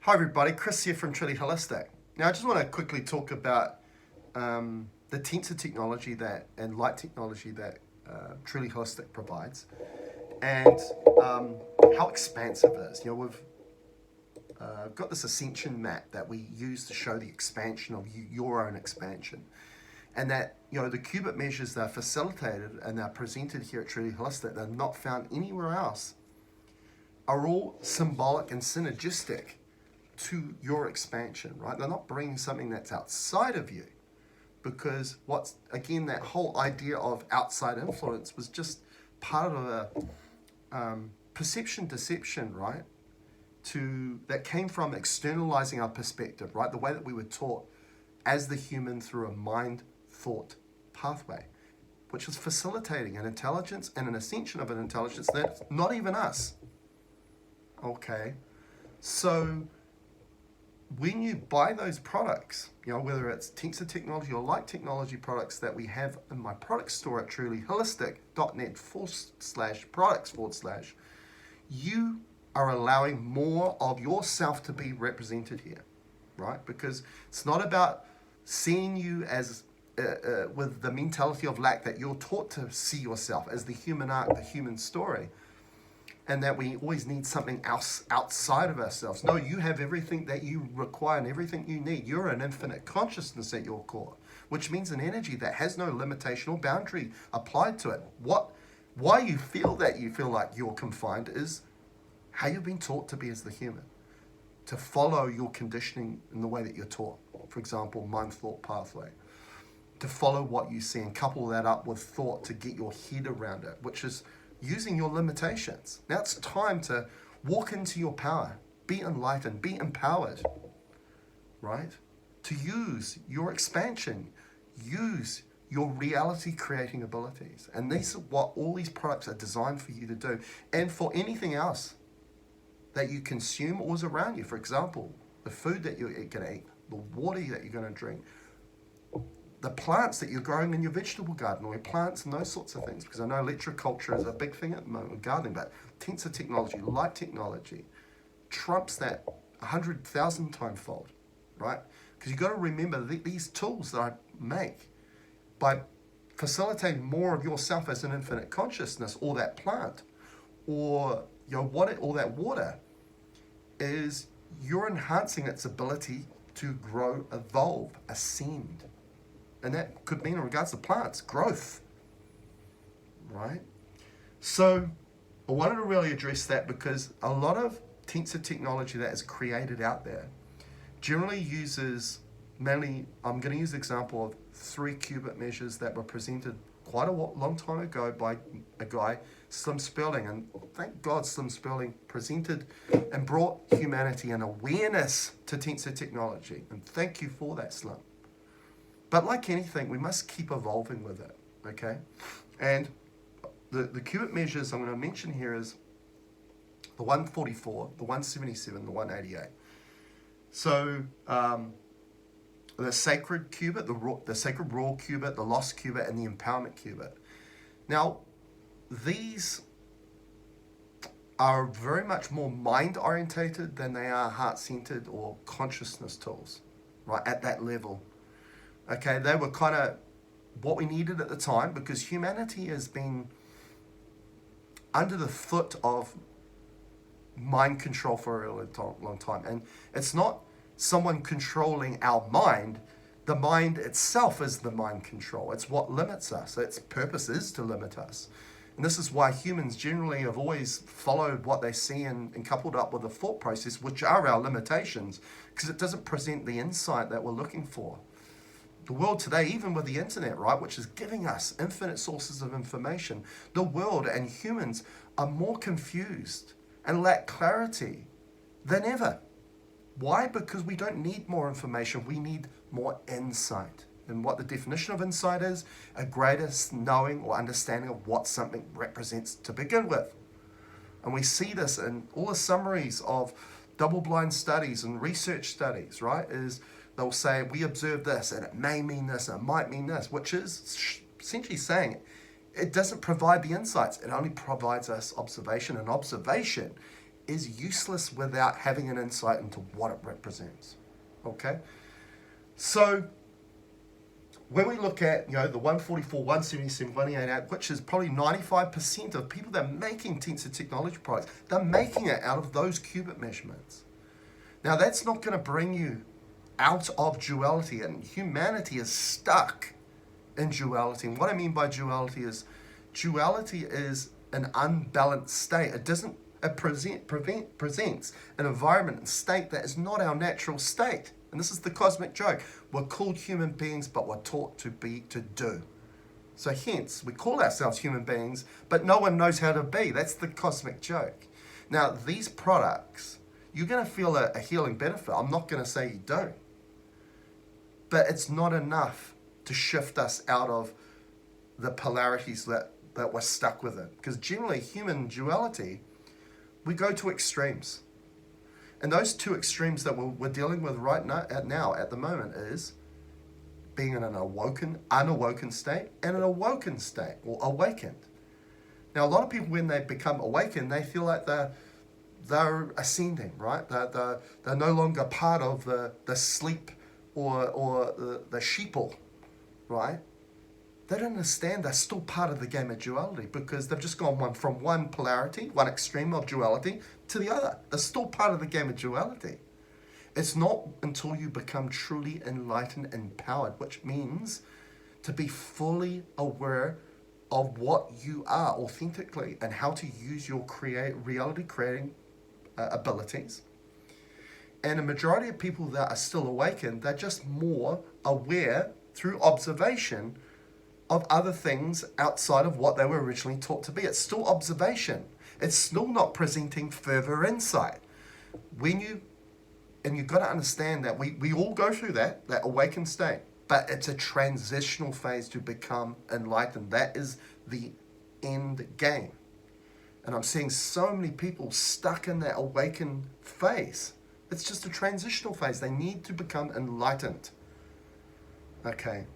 Hi everybody, Chris here from Truly Holistic. Now I just want to quickly talk about the Tensor technology and light technology that Truly Holistic provides, and how expansive it is. We've got this Ascension mat that we use to show the expansion of your own expansion, and that the qubit measures that are facilitated and are presented here at Truly Holistic, they're not found anywhere else, are all symbolic and synergistic to your expansion, right? They're not bringing something that's outside of you, because that whole idea of outside influence was just part of a perception deception, right? That came from externalizing our perspective, right? The way that we were taught as the human through a mind-thought pathway, which was facilitating an intelligence and an ascension of an intelligence that's not even us. Okay, so when you buy those products, whether it's Tensor technology or light technology products that we have in my product store at trulyholistic.net/products/, you are allowing more of yourself to be represented here, right? Because it's not about seeing you as with the mentality of lack that you're taught to see yourself as the human arc, the human story, and that we always need something else outside of ourselves. No, you have everything that you require and everything you need. You're an infinite consciousness at your core, which means an energy that has no limitation or boundary applied to it. Why you feel like you're confined is how you've been taught to be as the human, to follow your conditioning in the way that you're taught. For example, mind-thought pathway. To follow what you see and couple that up with thought to get your head around it, which is using your limitations. Now it's time to walk into your power, be enlightened, be empowered, right? To use your expansion, use your reality creating abilities. And these are what all these products are designed for you to do. And for anything else that you consume or is around you. For example, the food that you're going to eat, the water that you're going to drink, the plants that you're growing in your vegetable garden, or your plants and those sorts of things, because I know electroculture is a big thing at the moment with gardening, but Tensor technology, light technology, trumps that 100,000 time fold, right? Because you've got to remember that these tools that I make, by facilitating more of yourself as an infinite consciousness, or that plant, or or that water, is you're enhancing its ability to grow, evolve, ascend. And that could mean in regards to plants, growth, right? So I wanted to really address that, because a lot of Tensor technology that is created out there generally uses, mainly, I'm going to use the example of 3 qubit measures that were presented quite a long time ago by a guy, Slim Spurling. And thank God Slim Spurling presented and brought humanity an awareness to Tensor technology. And thank you for that, Slim. But like anything, we must keep evolving with it, okay? And the qubit measures I'm going to mention here is the 144, the 177, the 188. So the sacred qubit, the sacred raw qubit, the lost qubit, and the empowerment qubit. Now, these are very much more mind-orientated than they are heart-centered or consciousness tools, right, at that level. Okay, they were kind of what we needed at the time, because humanity has been under the foot of mind control for a really long time. And it's not someone controlling our mind. The mind itself is the mind control. It's what limits us. Its purpose is to limit us. And this is why humans generally have always followed what they see and coupled up with a thought process, which are our limitations, because it doesn't present the insight that we're looking for. The world today, even with the internet, right, which is giving us infinite sources of information, the world and humans are more confused and lack clarity than ever. Why? Because we don't need more information, we need more insight. And what the definition of insight is, a greater knowing or understanding of what something represents to begin with. And we see this in all the summaries of double-blind studies and research studies, right, is they'll say, we observed this, and it may mean this, and it might mean this, which is essentially saying it doesn't provide the insights. It only provides us observation, and observation is useless without having an insight into what it represents. Okay? So when we look at, the 144, 177, 188, which is probably 95% of people that are making Tensor technology products, they're making it out of those qubit measurements. Now, that's not going to bring you out of duality, and humanity is stuck in duality. And what I mean by duality is an unbalanced state. It presents an environment and state that is not our natural state. And this is the cosmic joke. We're called human beings, but we're taught to do. So hence, we call ourselves human beings, but no one knows how to be. That's the cosmic joke. Now, these products, you're going to feel a healing benefit. I'm not going to say you don't. But it's not enough to shift us out of the polarities that we're stuck with it. Because generally, human duality, we go to extremes. And those two extremes that we're dealing with right now at the moment is being in an unawoken state and an awoken state, or awakened. Now, a lot of people, when they become awakened, they feel like they're ascending, right? They're no longer part of the sleep or the sheeple, right? They don't understand they're still part of the game of duality, because they've just gone from one polarity, one extreme of duality, to the other. They're still part of the game of duality. It's not until you become truly enlightened and empowered, which means to be fully aware of what you are authentically and how to use your reality creating abilities. And a majority of people that are still awakened, they're just more aware through observation of other things outside of what they were originally taught to be. It's still observation. It's still not presenting further insight. And you've got to understand that we all go through that awakened state, but it's a transitional phase to become enlightened. That is the end game. And I'm seeing so many people stuck in that awakened phase. It's just a transitional phase. They need to become enlightened. Okay.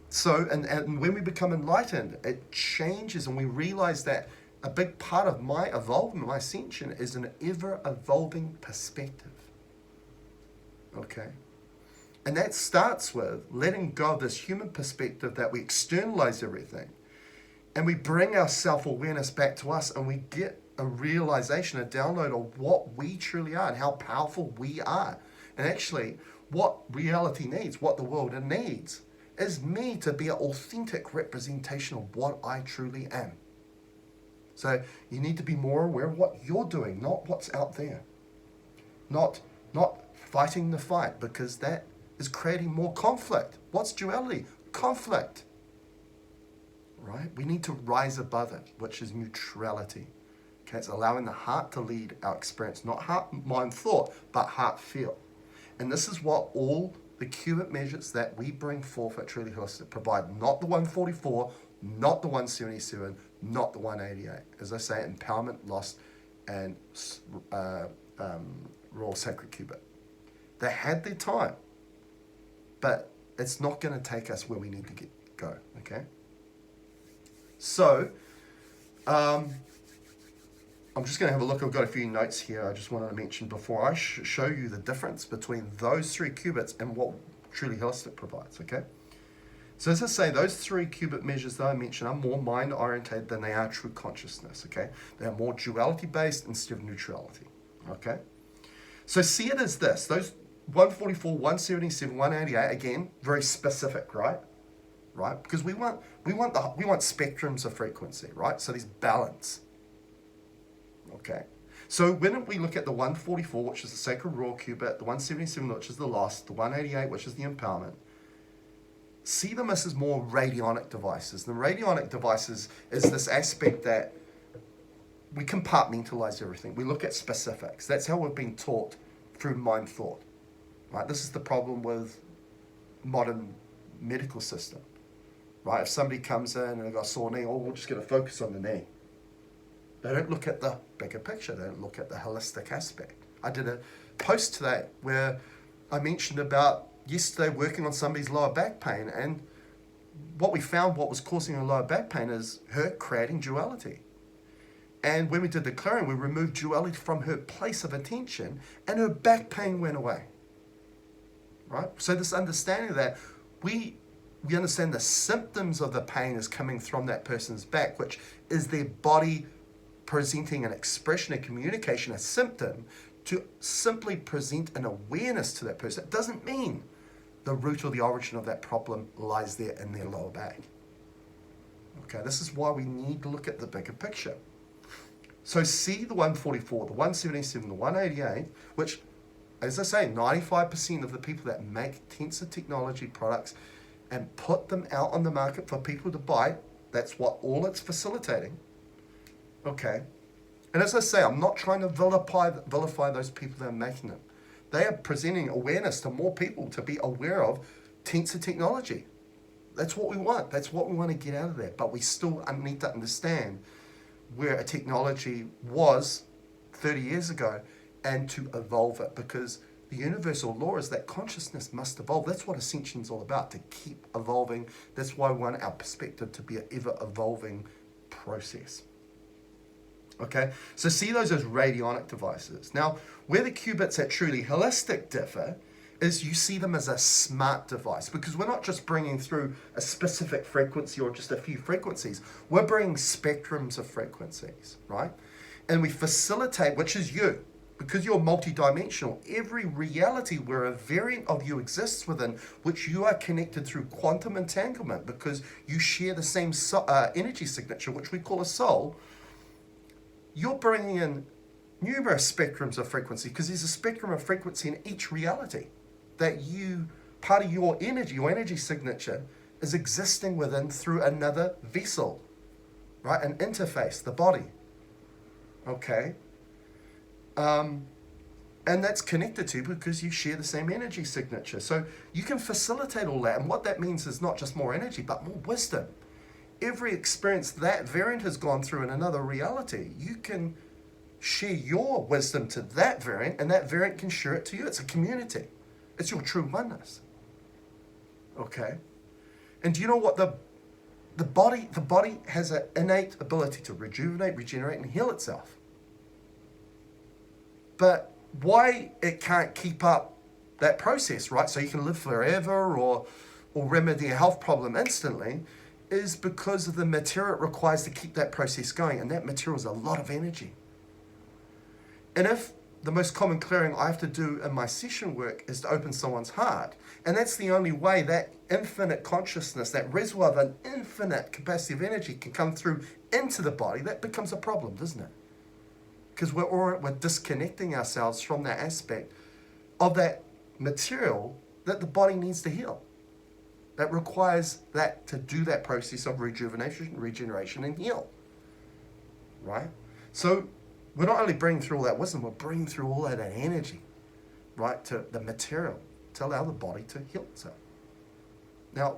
So, and when we become enlightened, it changes, and we realize that a big part of my evolvement, my ascension, is an ever-evolving perspective. Okay? And that starts with letting go of this human perspective that we externalize everything, and we bring our self-awareness back to us, and we get a realization, a download of what we truly are and how powerful we are. And actually, what reality needs, what the world needs, is me to be an authentic representation of what I truly am. So you need to be more aware of what you're doing, not what's out there. Not fighting the fight, because that is creating more conflict. What's duality? Conflict. Right? We need to rise above it, which is neutrality. Okay, it's allowing the heart to lead our experience, not heart, mind, thought, but heart, feel. And this is what all the qubit measures that we bring forth at Truly Holistic provide. Not the 144, not the 177, not the 188. As I say, empowerment, lost, and raw sacred qubit. They had their time, but it's not going to take us where we need to go. Okay. So, I'm just going to have a look. I've got a few notes here I just wanted to mention before I show you the difference between those three qubits and what Truly Holistic provides, okay? So as I say, those three qubit measures that I mentioned are more mind-oriented than they are true consciousness, okay? They are more duality-based instead of neutrality, okay? So see it as this. Those 144, 177, 188, again, very specific, right? Right? Because we want spectrums of frequency, right? So there's balance. Okay, so when we look at the 144, which is the sacred raw qubit, the 177, which is the lost, the 188, which is the empowerment, see them as more radionic devices. The radionic devices is this aspect that we compartmentalize everything. We look at specifics. That's how we've been taught through mind thought. Right? This is the problem with modern medical system. Right? If somebody comes in and they've got a sore knee, we're just going to focus on the knee. They don't look at the bigger picture. They don't look at the holistic aspect. I did a post today where I mentioned about yesterday working on somebody's lower back pain, and what we found what was causing her lower back pain is her creating duality. And when we did the clearing, we removed duality from her place of attention, and her back pain went away. Right? So this understanding that we understand the symptoms of the pain is coming from that person's back, which is their body presenting an expression, a communication, a symptom, to simply present an awareness to that person. It doesn't mean the root or the origin of that problem lies there in their lower back. Okay, this is why we need to look at the bigger picture. So see the 144, the 177, the 188, which, as I say, 95% of the people that make Tensor technology products and put them out on the market for people to buy, that's what all it's facilitating. Okay. And as I say, I'm not trying to vilify those people that are making them. They are presenting awareness to more people to be aware of Tensor technology. That's what we want. That's what we want to get out of that. But we still need to understand where a technology was 30 years ago and to evolve it, because the universal law is that consciousness must evolve. That's what Ascension is all about, to keep evolving. That's why we want our perspective to be an ever-evolving process. Okay, so see those as radionic devices. Now, where the qubits that truly holistic differ is you see them as a smart device, because we're not just bringing through a specific frequency or just a few frequencies. We're bringing spectrums of frequencies, right? And we facilitate, which is you, because you're multidimensional. Every reality where a variant of you exists within, which you are connected through quantum entanglement, because you share the same energy signature, which we call a soul. You're bringing in numerous spectrums of frequency, because there's a spectrum of frequency in each reality that you, part of your energy signature is existing within through another vessel, right? An interface, the body, okay? And that's connected to because you share the same energy signature. So you can facilitate all that. And what that means is not just more energy, but more wisdom. Every experience that variant has gone through in another reality, you can share your wisdom to that variant, and that variant can share it to you. It's a community. It's your true oneness. Okay? And do you know what the body has an innate ability to rejuvenate, regenerate, and heal itself. But why it can't keep up that process, right? So you can live forever or remedy a health problem instantly, is because of the material it requires to keep that process going. And that material is a lot of energy. And if the most common clearing I have to do in my session work is to open someone's heart, and that's the only way that infinite consciousness, that reservoir of an infinite capacity of energy can come through into the body, that becomes a problem, doesn't it? Because we're disconnecting ourselves from that aspect of that material that the body needs to heal. That requires that to do that process of rejuvenation, regeneration, and heal. Right? So we're not only bringing through all that wisdom, we're bringing through all that energy, right, to the material to allow the body to heal itself. Now,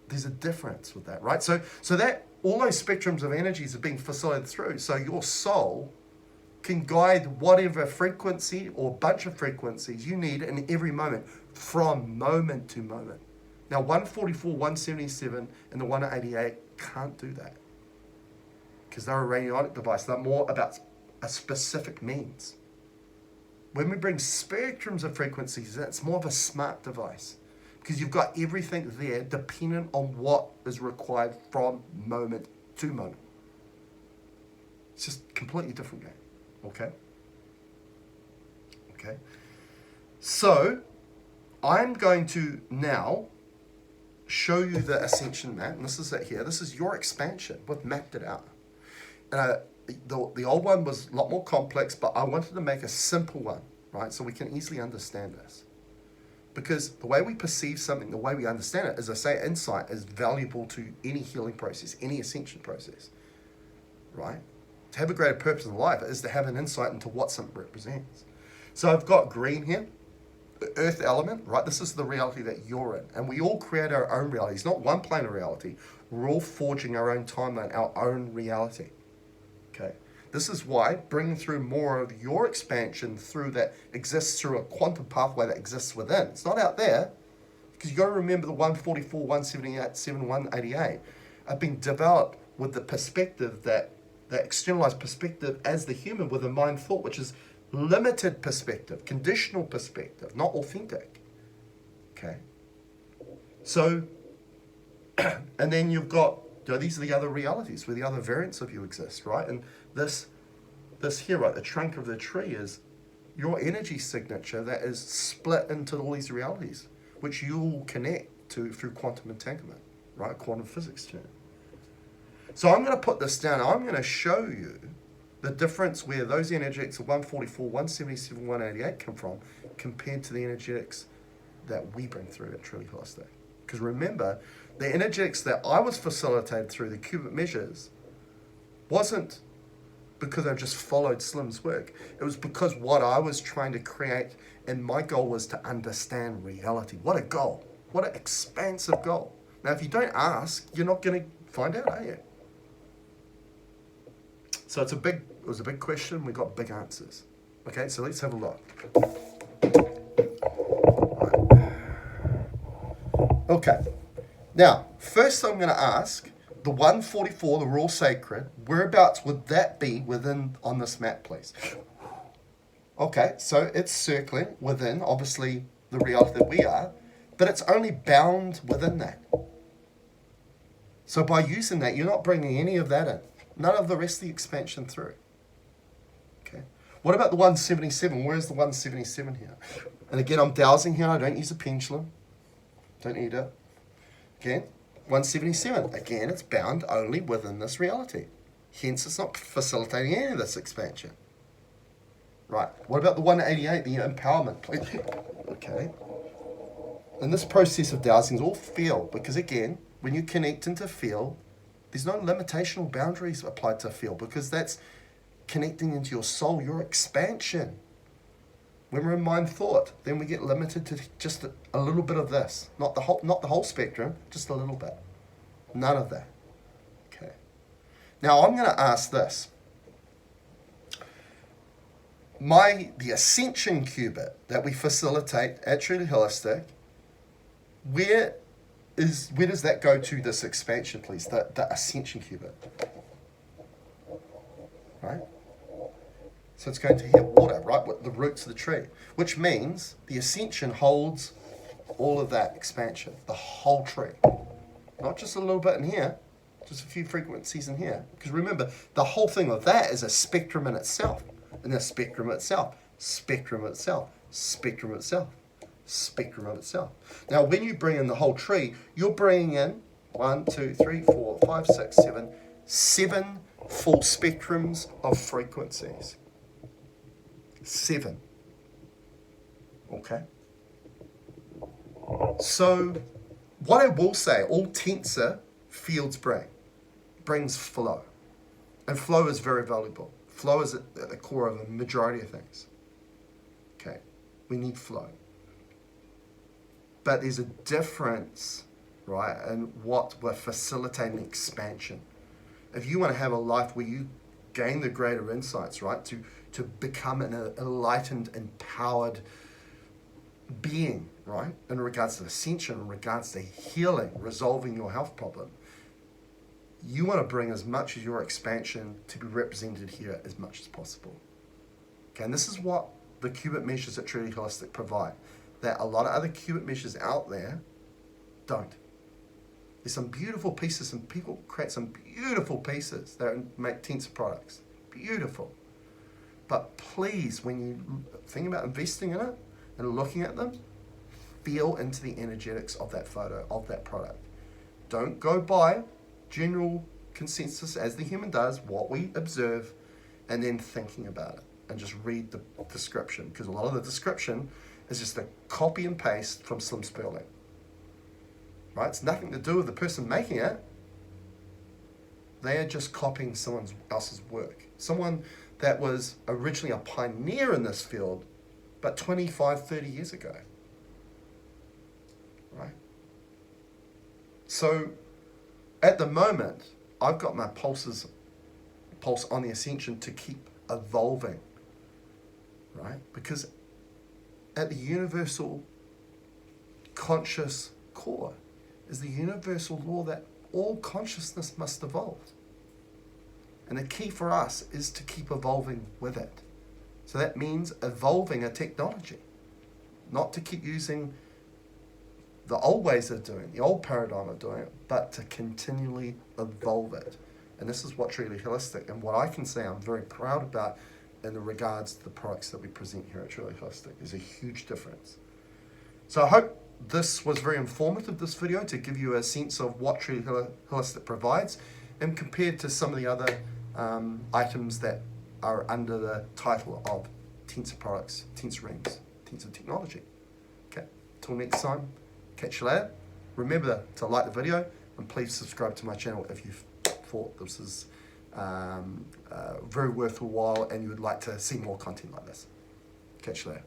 there's a difference with that, right? So that all those spectrums of energies are being facilitated through. So your soul can guide whatever frequency or bunch of frequencies you need in every moment, from moment to moment. Now, 144, 177, and the 188 can't do that, because they're a radionic device. They're more about a specific means. When we bring spectrums of frequencies, it's more of a smart device, because you've got everything there dependent on what is required from moment to moment. It's just a completely different game, okay? Okay. So I'm going to now show you the Ascension map, and this is it here. This is your expansion. We've mapped it out. The old one was a lot more complex, but I wanted to make a simple one, right? So we can easily understand this. Because the way we perceive something, the way we understand it, as I say, insight is valuable to any healing process, any ascension process, right? To have a greater purpose in life is to have an insight into what something represents. So I've got green here, the earth element, right? This is the reality that you're in. And we all create our own reality. It's not one plane of reality. We're all forging our own timeline, our own reality. Okay. This is why bringing through more of your expansion through that exists through a quantum pathway that exists within. It's not out there, because you've got to remember the 144, 178, 188 have been developed with the perspective that that externalized perspective as the human with a mind thought, which is limited perspective, conditional perspective, not authentic. Okay? So, and then you've got, these are the other realities where the other variants of you exist, right? And this here, right, the trunk of the tree is your energy signature that is split into all these realities, which you'll connect to through quantum entanglement, right? Quantum physics term. So I'm going to put this down. I'm going to show you the difference where those energetics of 144, 177, 188 come from compared to the energetics that we bring through at Truly Holistic. Because remember, the energetics that I was facilitated through the cubit measures wasn't because I just followed Slim's work. It was because what I was trying to create, and my goal was to understand reality. What a goal. What an expansive goal. Now, if you don't ask, you're not going to find out, are you? So it was a big question. We got big answers. Okay, so let's have a look. Okay. Now, first I'm going to ask, the 144, the raw sacred, whereabouts would that be on this map, please? Okay, so it's circling within, obviously, the reality that we are, but it's only bound within that. So by using that, you're not bringing any of that in. None of the rest of the expansion through. Okay. What about the 177? Where's the 177 here? And again, I'm dowsing here. I don't use a pendulum. Don't need it. Again, 177. Again, it's bound only within this reality. Hence, it's not facilitating any of this expansion. Right. What about the 188, the empowerment? Okay. And this process of dowsing is all field, because again, when you connect into field, there's no limitational boundaries applied to field, because that's connecting into your soul, your expansion. When we're in mind thought, then we get limited to just a little bit of this. Not the whole spectrum, just a little bit. None of that. Okay. Now I'm going to ask this. The Ascension qubit that we facilitate at Truly Holistic, where does that go to this expansion, please? The Ascension qubit. Right? So it's going to hit water, right, with the roots of the tree, which means the Ascension holds all of that expansion, the whole tree. Not just a little bit in here, just a few frequencies in here. Because remember, the whole thing of that is a spectrum in itself. And the spectrum itself, spectrum itself, spectrum itself, spectrum of itself. Now, when you bring in the whole tree, you're bringing in 1, 2, 3, 4, 5, 6, 7 full spectrums of frequencies. 7. Okay? So, what I will say, all tensor fields brings flow. And flow is very valuable. Flow is at the core of a majority of things. Okay? We need flow. But there's a difference, right, in what we're facilitating expansion. If you want to have a life where you gain the greater insights, right, to become an enlightened, empowered being, right, in regards to ascension, in regards to healing, resolving your health problem, you want to bring as much of your expansion to be represented here as much as possible. Okay, and this is what the qubit measures at Truly Holistic provide, that a lot of other qubit measures out there don't. There's some beautiful pieces, and people create some beautiful pieces that make Tensor products. Beautiful. But please, when you think about investing in it and looking at them, feel into the energetics of that photo, of that product. Don't go by general consensus as the human does, what we observe, and then thinking about it. And just read the description, because a lot of the description is just a copy and paste from Slim Spurling. Right? It's nothing to do with the person making it. They are just copying someone else's work. Someone that was originally a pioneer in this field, but 25, 30 years ago. Right? So, at the moment, I've got my pulse on the Ascension to keep evolving. Right? Because at the universal conscious core is the universal law that all consciousness must evolve. And the key for us is to keep evolving with it. So that means evolving a technology, not to keep using the old ways of doing it, the old paradigm of doing it, but to continually evolve it. And this is what's really holistic, and what I can say I'm very proud about in regards to the products that we present here at Truly Holistic. There's a huge difference. So I hope this was very informative, this video, to give you a sense of what Truly Holistic provides, and compared to some of the other items that are under the title of Tensor products, Tensor rings, Tensor technology. Okay, till next time, catch you later. Remember to like the video, and please subscribe to my channel if you've thought this is very worthwhile and you would like to see more content like this. Catch you later.